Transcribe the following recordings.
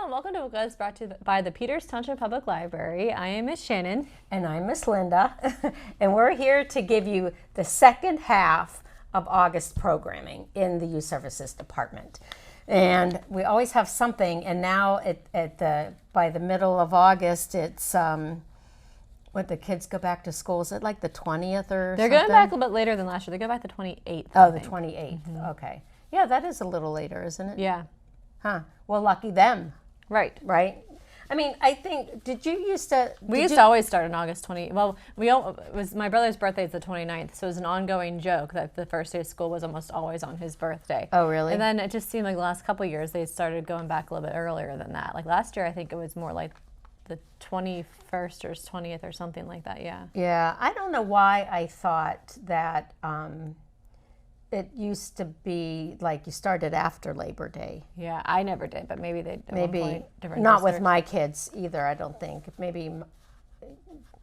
and welcome to Books brought to you by the Peters Township Public Library. I am Miss Shannon. And I'm Miss Linda. And we're here to give you the second half of August programming in the Youth Services Department. And we always have something, and now by the middle of August, it's when the kids go back to school. Is it like the 20th or They're something? going back a little bit later than last year. They go back the 28th. Oh, the 28th. Okay. Yeah, that is a little later, isn't it? Yeah. Huh. Well, lucky them. Right. Right? I mean, I think, We used to always start on August 20th. Well, it was my brother's birthday is the 29th, so it was an ongoing joke that the first day of school was almost always on his birthday. Oh, really? And then it just seemed like the last couple of years they started going back a little bit earlier than that. Like last year, I think it was more like the 21st or 20th or something like that, yeah. Yeah, I don't know why I thought that it used to be like you started after Labor Day. Yeah, I never did, but maybe they Maybe different not with districts. my kids either, I don't think. Maybe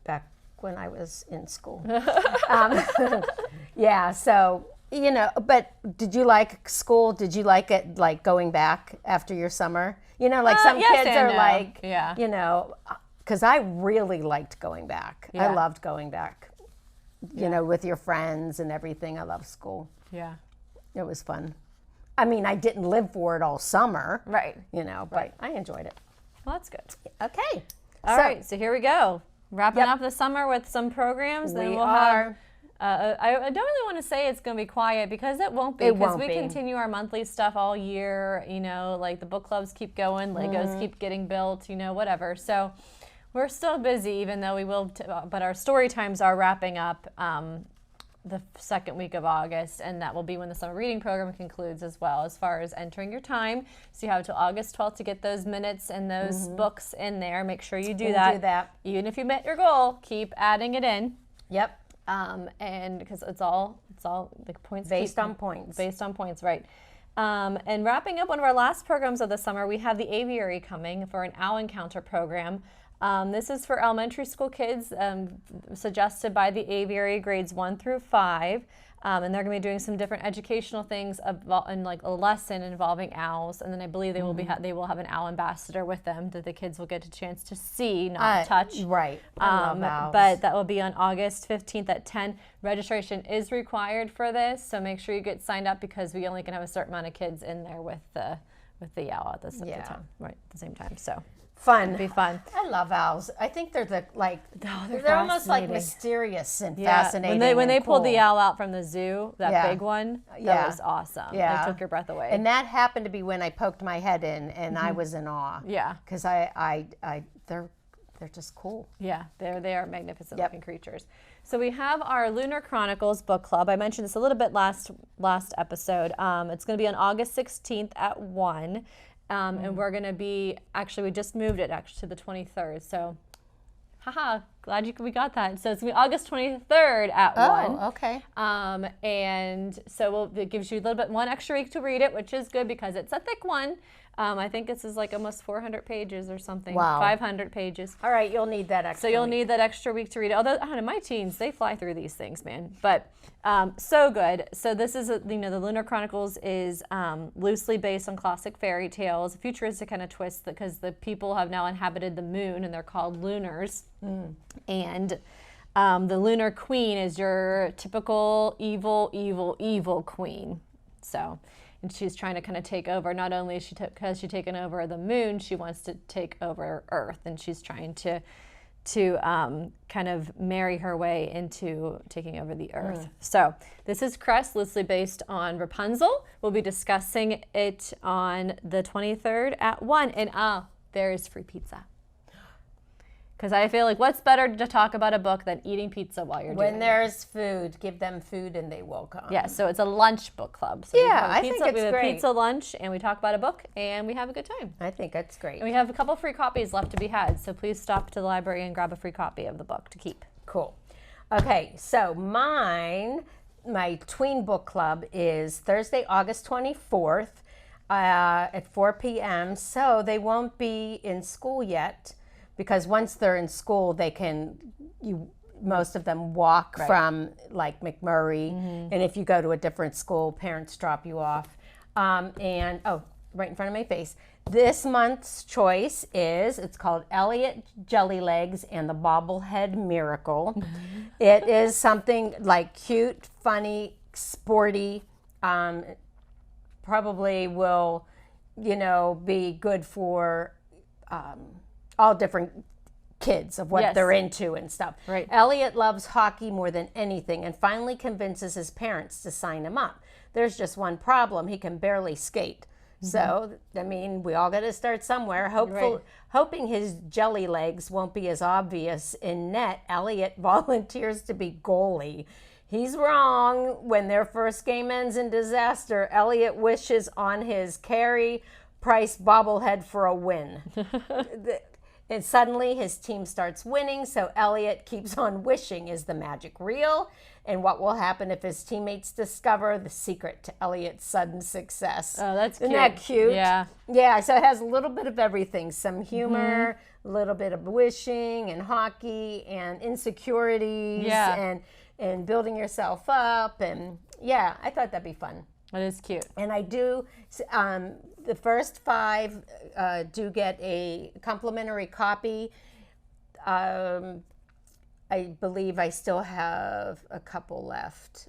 back when I was in school. Yeah, so, but did you like school? Did you like it, like going back after your summer? Like some yes kids and are no. like, Yeah. because I really liked going back. I Yeah. loved going back, with your friends and everything. I love school. Yeah. It was fun. I mean, I didn't live for it all summer, Right. but I enjoyed it. Well, that's good. Okay. All right, so here we go. Wrapping Yep. up the summer with some programs. Then We we'll are. have. I don't really want to say it's going to be quiet because it won't be. It Because won't we be. continue our monthly stuff all year. Like the book clubs keep going, Legos keep getting built. Whatever. So we're still busy, even though we will. But our story times are wrapping up. The second week of August, and that will be when the summer reading program concludes as well, as far as entering your time. So you have until August 12th to get those minutes and those books in there. Make sure you do that. Even if you met your goal, keep adding it in. Yep. And because it's all the points Based on points. Based on points, right. And wrapping up one of our last programs of the summer, we have the aviary coming for an owl encounter program. This is for elementary school kids, suggested by the aviary grades 1 through 5. And they're going to be doing some different educational things and like a lesson involving owls. And then I believe they will have an owl ambassador with them that the kids will get a chance to see, not touch. Right. I love owls. But that will be on August 15th at 10. Registration is required for this, so make sure you get signed up because we only can have a certain amount of kids in there with the owl at the same time. So. Fun. It'd be fun. I love owls. I think they're they're almost like fascinating. mysterious and fascinating. When they pulled cool. the owl out from the zoo, that big one, that was awesome. Yeah. It took your breath away. And that happened to be when I poked my head in, and I was in awe. Yeah. Because they're just cool. Yeah, they are magnificent looking creatures. So we have our Lunar Chronicles book club. I mentioned this a little bit last episode. It's going to be on August 16th at 1. And we're going to be, we just moved it to the 23rd. So, glad we got that. So it's going to be August 23rd at 1. Oh, okay. And so it gives you a little bit, one extra week to read it, which is good because it's a thick one. I think this is like almost 400 pages or something. Wow. 500 pages. All right, you'll need that extra So you'll week. need that extra week to read it. Although, my teens, they fly through these things, man. But so good. So this is, the Lunar Chronicles is loosely based on classic fairy tales, a futuristic kind of twist because the people have now inhabited the moon and they're called lunars. And the Lunar Queen is your typical evil queen. So, and she's trying to kind of take over. Not only is has she taken over the moon, she wants to take over Earth, and she's trying to kind of marry her way into taking over the Earth. So this is Crest, loosely based on Rapunzel. We'll be discussing it on the 23rd at 1. And there is free pizza. Because I feel like what's better to talk about a book than eating pizza while you're doing it? When there's food, give them food and they will come. Yeah, so it's a lunch book club. So I think it's we have great. a pizza lunch, and we talk about a book, and we have a good time. I think that's great. And we have a couple free copies left to be had, so please stop to the library and grab a free copy of the book to keep. Cool. Okay, so my tween book club is Thursday, August 24th at 4 p.m. So they won't be in school yet because once they're in school, most of them walk from like McMurray. And if you go to a different school, parents drop you off. right in front of my face. This month's choice it's called Elliot Jelly Legs and the Bobblehead Miracle. It is something like cute, funny, sporty, probably will, be good for all different kids of what they're into and stuff. Right. Elliot loves hockey more than anything and finally convinces his parents to sign him up. There's just one problem. He can barely skate. So, I mean, we all got to start somewhere. Hoping his jelly legs won't be as obvious in net, Elliot volunteers to be goalie. He's wrong. When their first game ends in disaster, Elliot wishes on his Carey Price bobblehead for a win. And suddenly his team starts winning, so Elliot keeps on wishing. Is the magic real? And what will happen if his teammates discover the secret to Elliot's sudden success? Oh, that's cute. Isn't that cute? Yeah. Yeah, so it has a little bit of everything. Some humor, a little bit of wishing and hockey and insecurities and building yourself up. And yeah, I thought that'd be fun. It is cute. And I do, the first 5 do get a complimentary copy. I believe I still have a couple left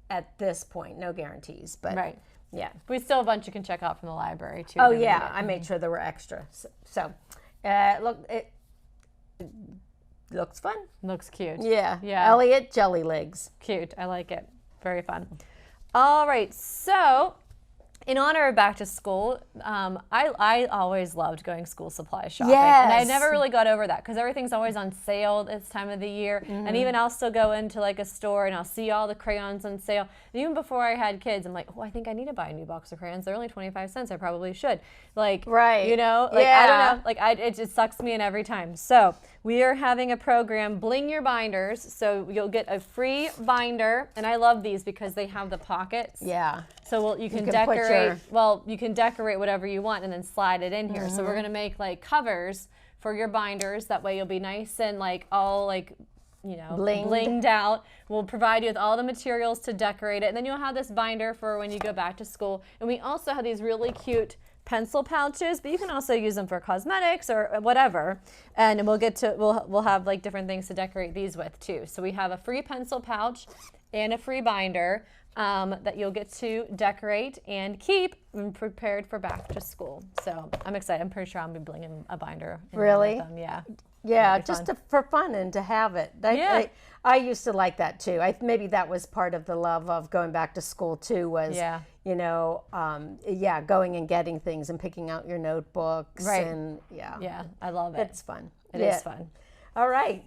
at this point. No guarantees, but yeah. We still have a bunch you can check out from the library too. Oh yeah, I made sure there were extra. So look, it looks fun. Looks cute. Yeah. Yeah. Elliot Jelly Legs. Cute. I like it. Very fun. All right. So, in honor of back to school, I always loved going school supply shopping. Yes. And I never really got over that because everything's always on sale this time of the year. And even I'll still go into like a store and I'll see all the crayons on sale. And even before I had kids, I'm like, oh, I think I need to buy a new box of crayons. They're only 25 cents. I probably should. Like, I don't know. Like, it just sucks me in every time. So we are having a program, Bling Your Binders. So you'll get a free binder. And I love these because they have the pockets. Yeah. So you can decorate. You can decorate whatever you want and then slide it in here. So we're gonna make like covers for your binders. That way you'll be nice and like all like, blinged out. We'll provide you with all the materials to decorate it, and then you'll have this binder for when you go back to school. And we also have these really cute pencil pouches, but you can also use them for cosmetics or whatever. And we'll have like different things to decorate these with too. So we have a free pencil pouch and a free binder that you'll get to decorate and keep prepared for back to school. So I'm excited. I'm pretty sure I'll be blinging a binder. Really? With them. Yeah. Yeah, just for fun and to have it. I used to like that too. Maybe that was part of the love of going back to school too. Was going and getting things and picking out your notebooks. Right. And Yeah, I love it. It's fun. It is fun. All right.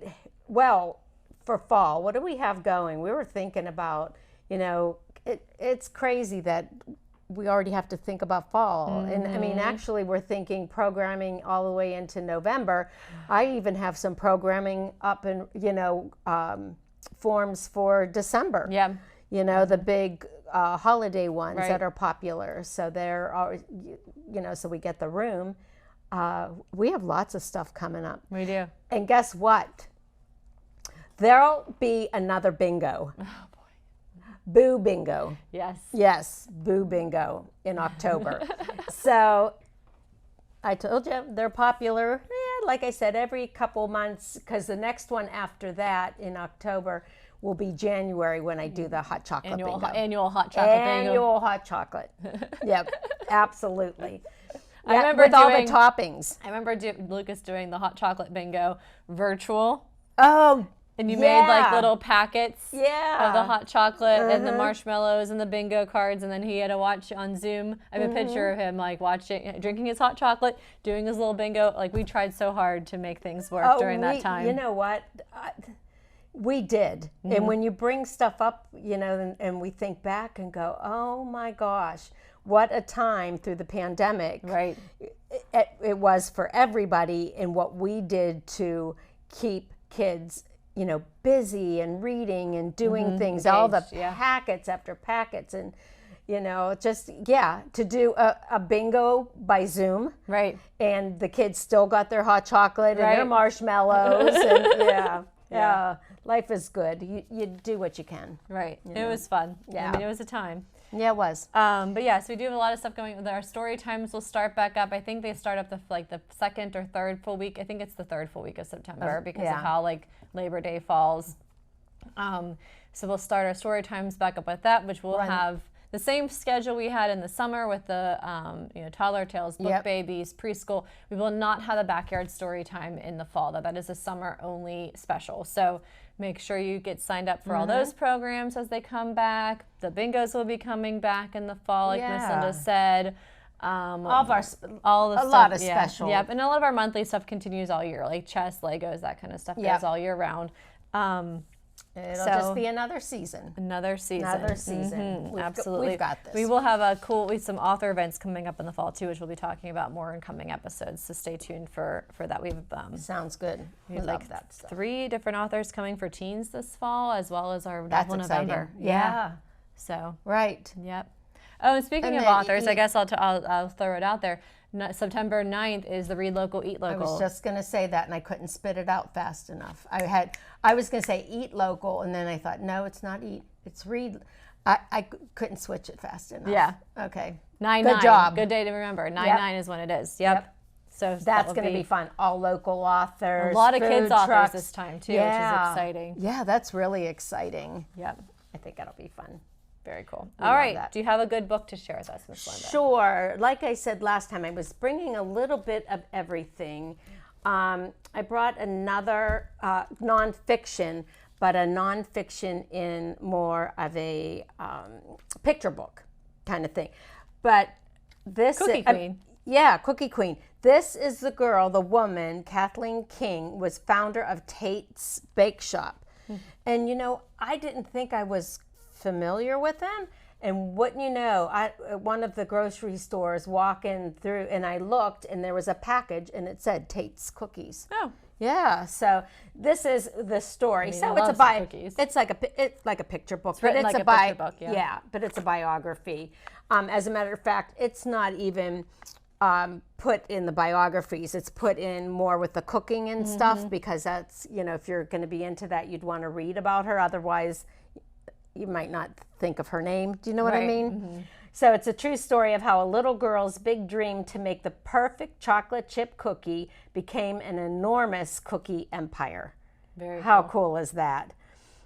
Well, for fall, what do we have going? We were thinking about, it's crazy that we already have to think about fall. And I mean, actually, we're thinking programming all the way into November. I even have some programming up in, forms for December. Yeah. The big holiday ones that are popular. So they're always, so we get the room. We have lots of stuff coming up. We do. And guess what? There'll be another bingo. Boo Bingo. Yes. Yes, Boo Bingo in October. So I told you they're popular. Like I said, every couple months, because the next one after that in October will be January when I do the hot chocolate bingo. Annual hot chocolate bingo. Annual hot chocolate. Yep, absolutely. I remember with all the toppings. I remember Lucas doing the hot chocolate bingo virtual. Oh, and you made like little packets of the hot chocolate and the marshmallows and the bingo cards, and then he had to watch on Zoom. I have a picture of him like drinking his hot chocolate, doing his little bingo. Like we tried so hard to make things work during that time. You know what? We did. And when you bring stuff up, and we think back and go, oh my gosh, what a time through the pandemic. Right. It was for everybody, and what we did to keep kids busy and reading and doing things, all the packets after packets, and to do a bingo by Zoom, right? And the kids still got their hot chocolate and their marshmallows, and life is good. You do what you can, right? It was fun. Yeah, I mean, it was a time. Yeah, it was. But yeah, so we do have a lot of stuff going. Our story times will start back up. I think they start up the second or third full week. I think it's the third full week of September because of how like Labor Day falls. So we'll start our story times back up with that, which will have the same schedule we had in the summer with the toddler tales, book babies, preschool. We will not have a backyard story time in the fall. That is a summer only special. So make sure you get signed up for all those programs as they come back. The bingos will be coming back in the fall, like Miss Linda said. All of our, all the a stuff, lot of special. Yep, and a lot of our monthly stuff continues all year, like chess, Legos, that kind of stuff goes all year round. It'll just be another season. Another season. Absolutely. We've got this. We will have some author events coming up in the fall too, which we'll be talking about more in coming episodes. So stay tuned for that. We've sounds good. We like that stuff. 3 different authors coming for teens this fall, as well as our novel November. Yeah. So. Right. Yep. Oh, and speaking of authors, I guess I'll throw it out there. September 9th is the Read Local, Eat Local. I was just going to say that, and I couldn't spit it out fast enough. I was going to say Eat Local, and then I thought, no, it's not Eat, it's Read. I couldn't switch it fast enough. Yeah. Okay. 9-9. Good job. Good day to remember. 9-9 is when it is. Yep. So that's going to be fun. All local authors. A lot of kids trucks. authors this time too, which is exciting. Yeah, that's really exciting. Yep. I think that'll be fun. Very cool. All right. Do you have a good book to share with us, Miss Linda? Sure. Like I said last time, I was bringing a little bit of everything. I brought another nonfiction, but a nonfiction in more of a picture book kind of thing. But this Cookie Queen. Cookie Queen. This is the woman, Kathleen King, was founder of Tate's Bake Shop. And I didn't think I was familiar with them, and wouldn't you know, at one of the grocery stores walking through, and I looked, and there was a package, and it said Tate's Cookies. Oh, yeah. So this is the story. So it's it's like a picture book, but it's a picture book. Yeah, but it's a biography. As a matter of fact, it's not even put in the biographies. It's put in more with the cooking and stuff, because that's if you're going to be into that, you'd want to read about her. Otherwise, you might not think of her name. Do you know what I mean? So it's a true story of how a little girl's big dream to make the perfect chocolate chip cookie became an enormous cookie empire. How cool is that?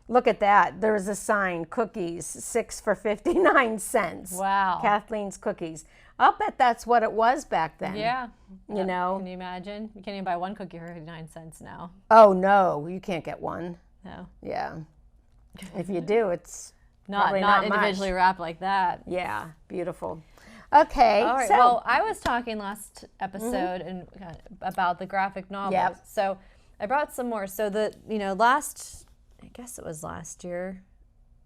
Look at that. There's a sign, cookies, 6 for 59 cents. Wow. Kathleen's Cookies. I'll bet that's what it was back then. Yeah. You know? Can you imagine? You can't even buy one cookie for 59 cents now. Oh, no. You can't get one. No. Yeah. If you do, it's not individually wrapped like that. Yeah, beautiful. Okay. All right. Well, I was talking last episode and about the graphic novels. Yep. So I brought some more. So I guess it was last year.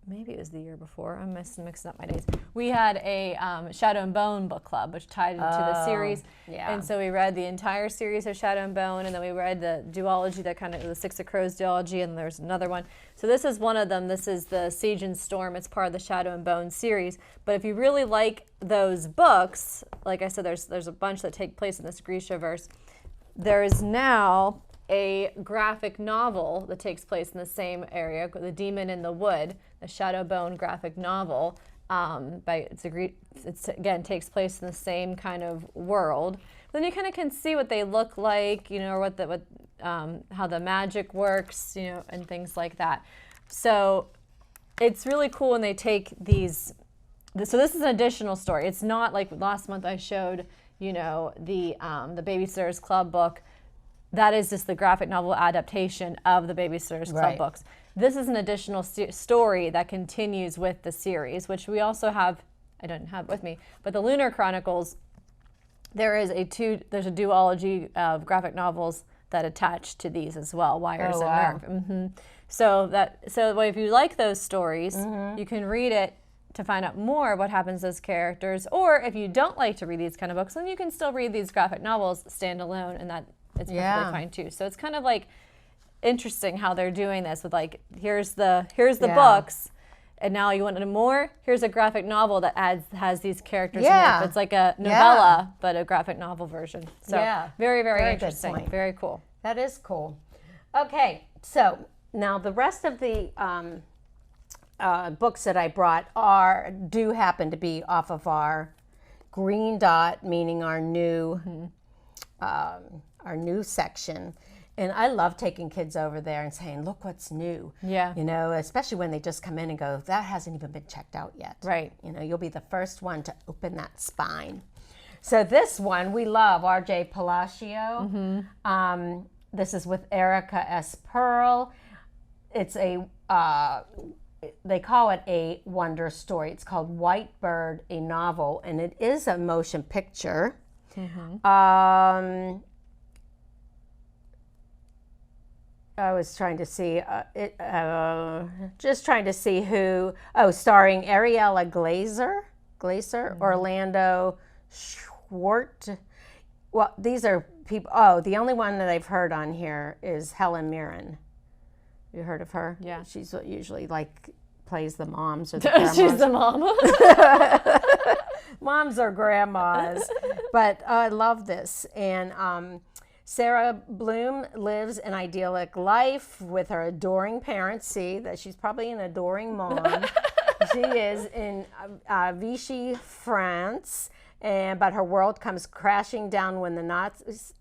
Maybe it was the year before. I'm mixing up my days. We had a Shadow and Bone book club, which tied into the series. Yeah. And so we read the entire series of Shadow and Bone, and then we read the duology, the Six of Crows duology, and there's another one. So this is one of them. This is the Siege and Storm. It's part of the Shadow and Bone series. But if you really like those books, like I said, there's a bunch that take place in this Grishaverse. There is now a graphic novel that takes place in the same area, The Demon in the Wood, the Shadow Bone graphic novel. It's again takes place in the same kind of world. But then you kind of can see what they look like, or how the magic works, and things like that. So it's really cool when they take these. So this is an additional story. It's not like last month I showed, the Babysitter's Club book. That is just the graphic novel adaptation of the Babysitter's Club books. This is an additional story that continues with the series, which we also have. I don't have it with me, but the Lunar Chronicles. There's a duology of graphic novels that attach to these as well. Wires and Nerve. So if you like those stories, you can read it to find out more what happens to those characters. Or if you don't like to read these kind of books, then you can still read these graphic novels standalone, and that. It's perfectly fine too. So it's kind of like interesting how they're doing this with here's the books, and now you want to know more. Here's a graphic novel that has these characters in it. It's like a novella, but a graphic novel version. So very, very interesting. Very cool. That is cool. Okay, so now the rest of the books that I brought do happen to be off of our green dot, meaning our new section. And I love taking kids over there and saying, look what's new. Yeah. You know, especially when they just come in and go, that hasn't even been checked out yet. Right. You know, you'll be the first one to open that spine. So this one, we love R.J. Palacio. This is with Erica S. Pearl. It's a, they call it a wonder story. It's called White Bird, a novel, and it is a motion picture. I was trying to see just trying to see who. Starring Ariella Glazer, Orlando Schwartz. Well, these are people. Oh, the only one that I've heard on here is Helen Mirren. You heard of her? Yeah. She's usually plays the moms or the grandmas. She's the mom. Moms or grandmas. But I love this. And Sarah Bloom lives an idyllic life with her adoring parents. See that she's probably an adoring mom. She is in Vichy, France, but her world comes crashing down when the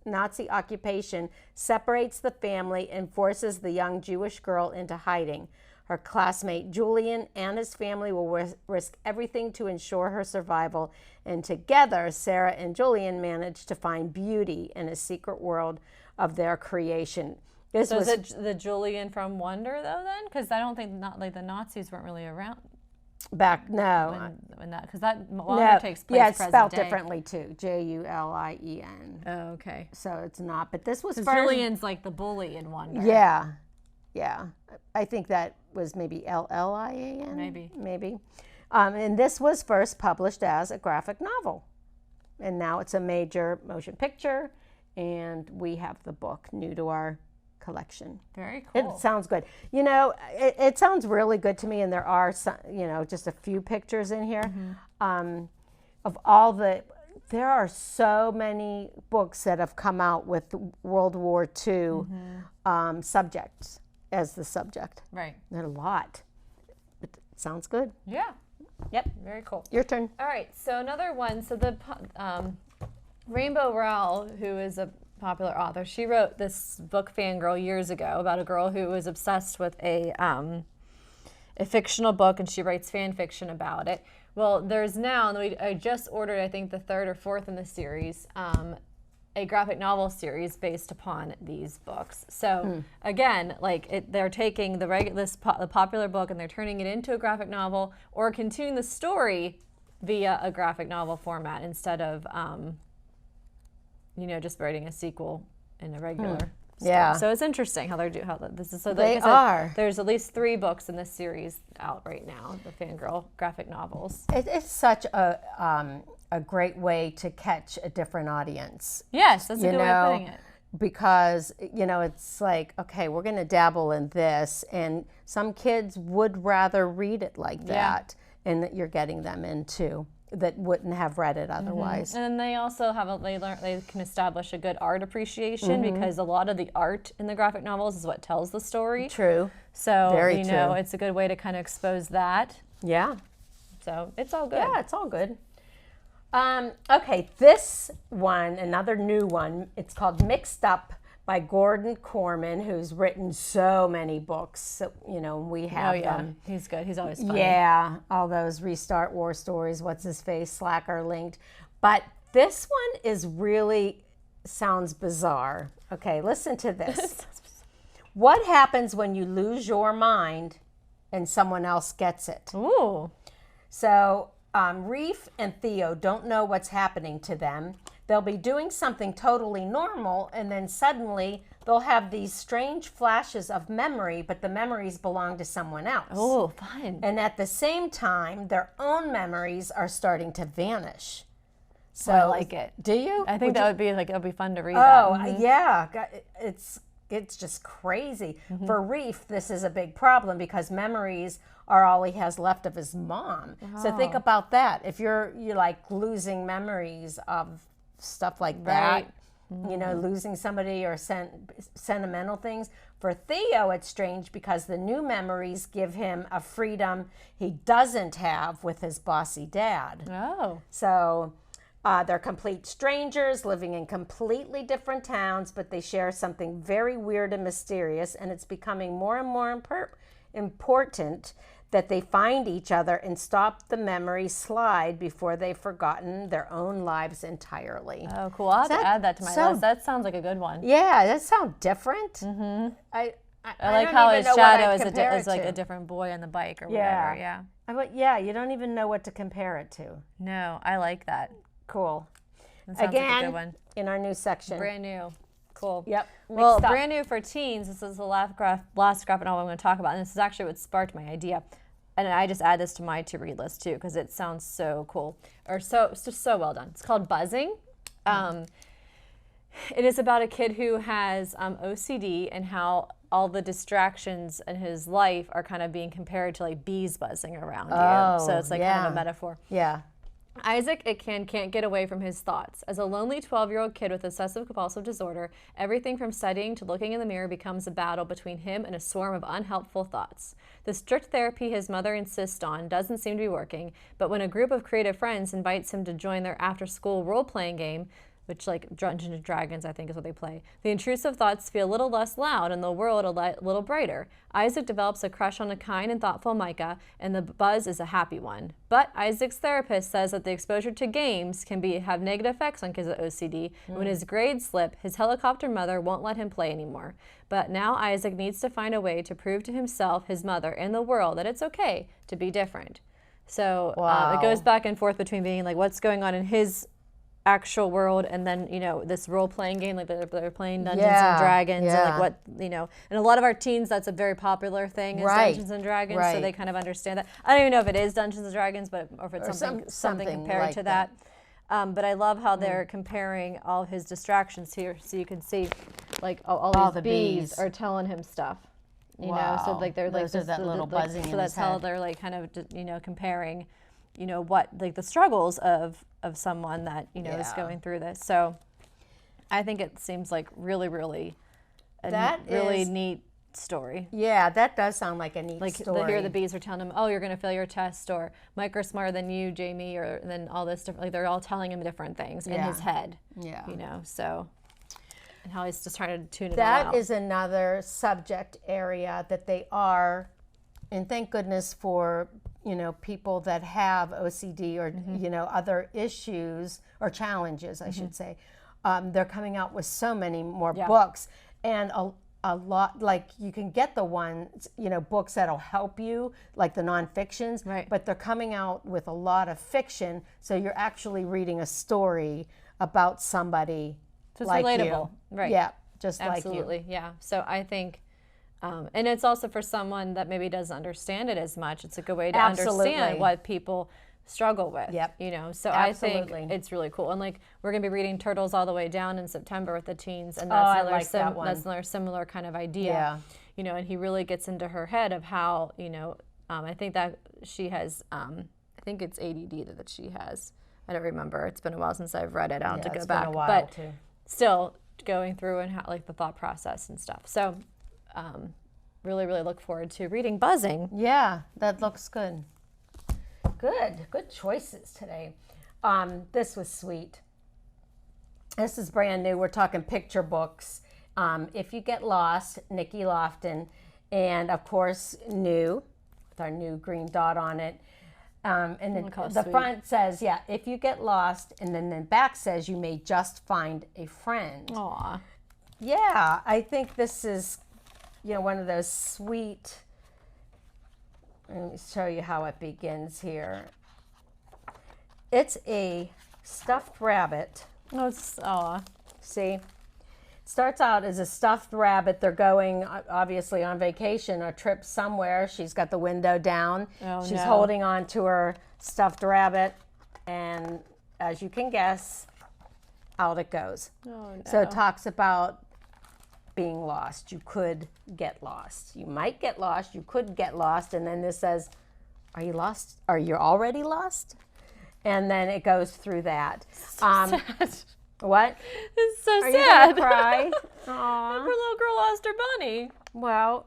Nazi occupation separates the family and forces the young Jewish girl into hiding. Her classmate Julian and his family will risk everything to ensure her survival, and together Sarah and Julian manage to find beauty in a secret world of their creation. So is it the Julian from Wonder though then? Because I don't think the Nazis weren't really around back. No, when that, because that Wonder takes place. Yeah, it's present spelled day. differently too. Julien. Oh, okay. So it's not. But this was first. Julian's like the bully in Wonder. Yeah. I think that was maybe Lian. Maybe. And this was first published as a graphic novel, and now it's a major motion picture, and we have the book new to our collection. Very cool. It sounds good. You know, it sounds really good to me, and there are some, just a few pictures in here. Of all there are so many books that have come out with World War II subjects as the subject. Right. There are a lot. It sounds good. Yeah. Yep. Very cool. Your turn. All right. So another one. So the Rainbow Rowell, who is a popular author, she wrote this book, Fangirl, years ago about a girl who was obsessed with a fictional book, and she writes fan fiction about it. Well, there's now, and I just ordered, I think, the third or fourth in the series, a graphic novel series based upon these books. So again, they're taking the popular book and they're turning it into a graphic novel, or continuing the story via a graphic novel format instead of just writing a sequel in a regular story. Yeah. So it's interesting how this is. So they like I said, are. There's at least 3 books in this series out right now, the Fangirl graphic novels. It's such a great way to catch a different audience. Yes, that's a good way of putting it. Because, it's like, okay, we're going to dabble in this, and some kids would rather read it like that, and that you're getting them into that wouldn't have read it otherwise. And then they also they can establish a good art appreciation because a lot of the art in the graphic novels is what tells the story. True. So, Very true. It's a good way to kind of expose that. Yeah. So it's all good. Yeah, it's all good. Okay, this one, another new one, it's called Mixed Up by Gordon Corman, who's written so many books. So, we have them. He's good. He's always funny. Yeah, all those Restart War Stories, What's His Face, Slacker Linked. But this one sounds bizarre. Okay, listen to this. What happens when you lose your mind and someone else gets it? Ooh. So Reef and Theo don't know what's happening to them. They'll be doing something totally normal, and then suddenly they'll have these strange flashes of memory, but the memories belong to someone else. Oh, fun. And at the same time, their own memories are starting to vanish. So I like it. Do you? I think that would be fun to read. Yeah. It's just crazy. For Reef, this is a big problem because memories are all he has left of his mom. So think about that. If you're like losing memories of stuff like that, you know, losing somebody or sentimental things. For Theo, it's strange because the new memories give him a freedom he doesn't have with his bossy dad. Oh. So they're complete strangers living in completely different towns, but they share something very weird and mysterious, and it's becoming more and more important that they find each other and stop the memories slide before they've forgotten their own lives entirely. Oh, cool. I'll have to add that to my list. That sounds like a good one. Yeah, that sounds different. Mm-hmm. I like how his shadow is like a different boy on the bike or whatever. Yeah, you don't even know what to compare it to. No, I like that. Cool. That sounds Again, like a good one. In our new section. Brand new. Cool. Yep. Well, brand new for teens. This is the last graphic novel I'm going to talk about, and this is actually what sparked my idea. And I just add this to my to-read list too because it sounds so cool, or it's just so well done. It's called Buzzing. It is about a kid who has OCD and how all the distractions in his life are kind of being compared to like bees buzzing around you. So it's like kind of a metaphor. Yeah. Isaac can't get away from his thoughts. As a lonely 12-year-old kid with obsessive compulsive disorder, everything from studying to looking in the mirror becomes a battle between him and a swarm of unhelpful thoughts. The strict therapy his mother insists on doesn't seem to be working, but when a group of creative friends invites him to join their after-school role-playing game, which like Dungeons and Dragons, I think is what they play, the intrusive thoughts feel a little less loud and the world a little brighter. Isaac develops a crush on a kind and thoughtful Micah, and the buzz is a happy one. But Isaac's therapist says that the exposure to games can have negative effects on kids with OCD. When his grades slip, his helicopter mother won't let him play anymore. But now Isaac needs to find a way to prove to himself, his mother, and the world that it's okay to be different. So it goes back and forth between being like what's going on in his actual world and then this role-playing game like they're playing Dungeons and Dragons and like what and a lot of our teens that's a very popular thing is Dungeons and Dragons, so they kind of understand that. I don't even know if it is Dungeons and Dragons or if it's something compared like to that. But I love how they're comparing all his distractions here, so you can see like all these bees are telling him stuff. You know, so like they're like that little buzzing in so that's his how head. they're like kind of comparing what like the struggles of someone that is going through this. So I think it seems like really neat story. Yeah, that does sound like a neat story. Like here the bees are telling him, oh, you're going to fail your test, or Mike are smarter than you, Jamie, or then all this different, like they're all telling him different things in his head. Yeah. So and how he's just trying to tune it out. That is another subject area that they are, and thank goodness for people that have OCD or other issues or challenges, I should say. They're coming out with so many more books, and a lot, like you can get the ones books that'll help you, like the nonfictions, but they're coming out with a lot of fiction, so you're actually reading a story about somebody so it's like relatable, you. right? Yeah, just absolutely, like you. yeah. So I think. And it's also for someone that maybe doesn't understand it as much. It's a good way to understand what people struggle with. Yep. So absolutely. I think it's really cool. And like we're going to be reading Turtles All the Way Down in September with the teens, and that's that's another similar kind of idea. Yeah. And he really gets into her head of how I think that she has I think it's ADD that she has. I don't remember. It's been a while since I've read it. I'll have to go back. Been a while but too. Still going through and how like the thought process and stuff. So. Really look forward to reading Buzzing. Yeah, that looks good. Good choices today. This was sweet. This is brand new. We're talking picture books. If You Get Lost, Nikki Lofton, and of course new, with our new green dot on it. And the front says, if you get lost, and then the back says you may just find a friend. Aw. Yeah, I think this is one of those sweet, let me show you how it begins here. It's a stuffed rabbit. Oh, it's, aw. See? Starts out as a stuffed rabbit. They're going, obviously, on vacation, a trip somewhere. She's got the window down. Oh, She's holding on to her stuffed rabbit. And as you can guess, out it goes. Oh, no. So it talks about being lost. You could get lost. You might get lost. You could get lost. And then this says, are you lost? Are you already lost? And then it goes through that. Sad. What? It's so Are you sad. gonna cry? Poor Aw. little girl lost her bunny. Well,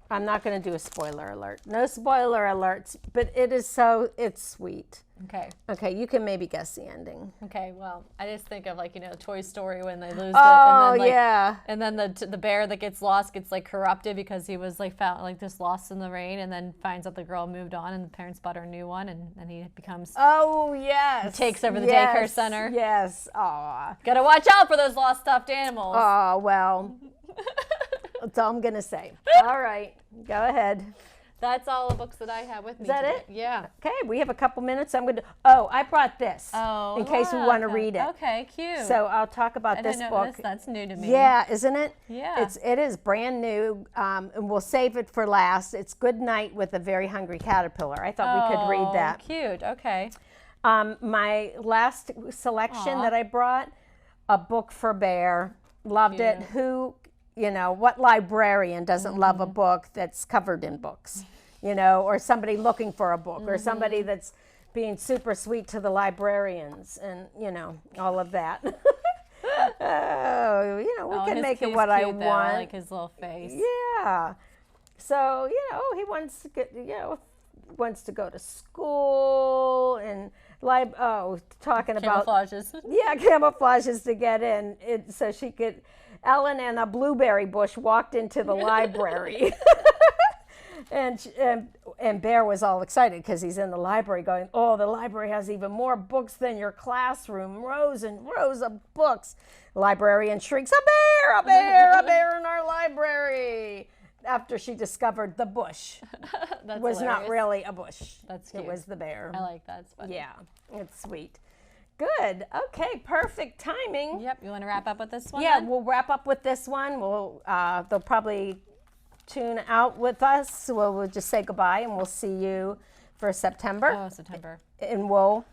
I'm not going to do a spoiler alert. No spoiler alerts, but it's sweet. Okay. Okay, you can maybe guess the ending. Okay. Well, I just think of like Toy Story when they lose Oh, and then like, yeah. and then the bear that gets lost gets like corrupted because he was like found like just lost in the rain and then finds out the girl moved on and the parents bought her a new one and then he becomes Oh, yes. takes over the daycare center. Yes. Aw. Gotta watch out for those lost stuffed animals. Oh, well. That's all I'm going to say. All right. Go ahead. That's all the books that I have with me. Is that today. it? Yeah. Okay, we have a couple minutes. I brought this in case we want to read it. Okay, cute. So I'll talk about I this didn't know book. That's new to me. Yeah, isn't it? Yeah. It is brand new, and we'll save it for last. It's Good Night with a Very Hungry Caterpillar. I thought we could read that. Cute. Okay. My last selection that I brought, a book for Bear. Loved it. What librarian doesn't love a book that's covered in books? Or somebody looking for a book, or somebody that's being super sweet to the librarians, and all of that. We can make it what I want. I like his little face. Yeah. So he wants to wants to go to school and talking about Camouflages. yeah, camouflages to get in. So she could. Ellen and a blueberry bush walked into the library. And Bear was all excited because he's in the library going, oh, the library has even more books than your classroom, rows and rows of books. The librarian shrieks, a bear, a bear, a bear in our library. After she discovered the bush was hilarious. not really a bush. That's cute. It was the bear. I like that. It's funny. Yeah, it's sweet. Good. Okay, perfect timing. Yep. You want to wrap up with this one? Yeah, then? we'll wrap up with this one. They'll probably tune out with us. We'll just say goodbye and we'll see you for September. Oh, September. And we'll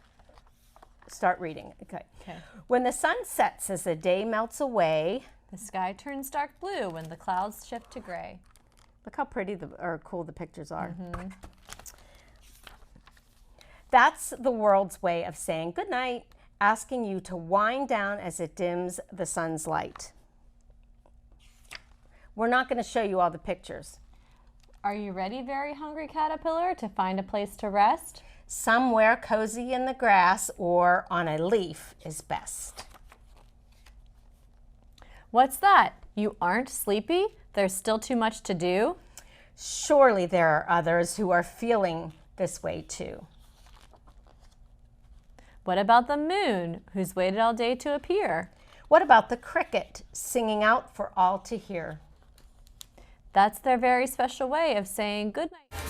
start reading. Okay. Okay. When the sun sets as the day melts away. The sky turns dark blue when the clouds shift to gray. Look how pretty or cool the pictures are. Mm-hmm. That's the world's way of saying good night, asking you to wind down as it dims the sun's light. We're not going to show you all the pictures. Are you ready, very hungry caterpillar, to find a place to rest? Somewhere cozy in the grass or on a leaf is best. What's that? You aren't sleepy? There's still too much to do? Surely there are others who are feeling this way too. What about the moon, who's waited all day to appear? What about the cricket singing out for all to hear? That's their very special way of saying good night.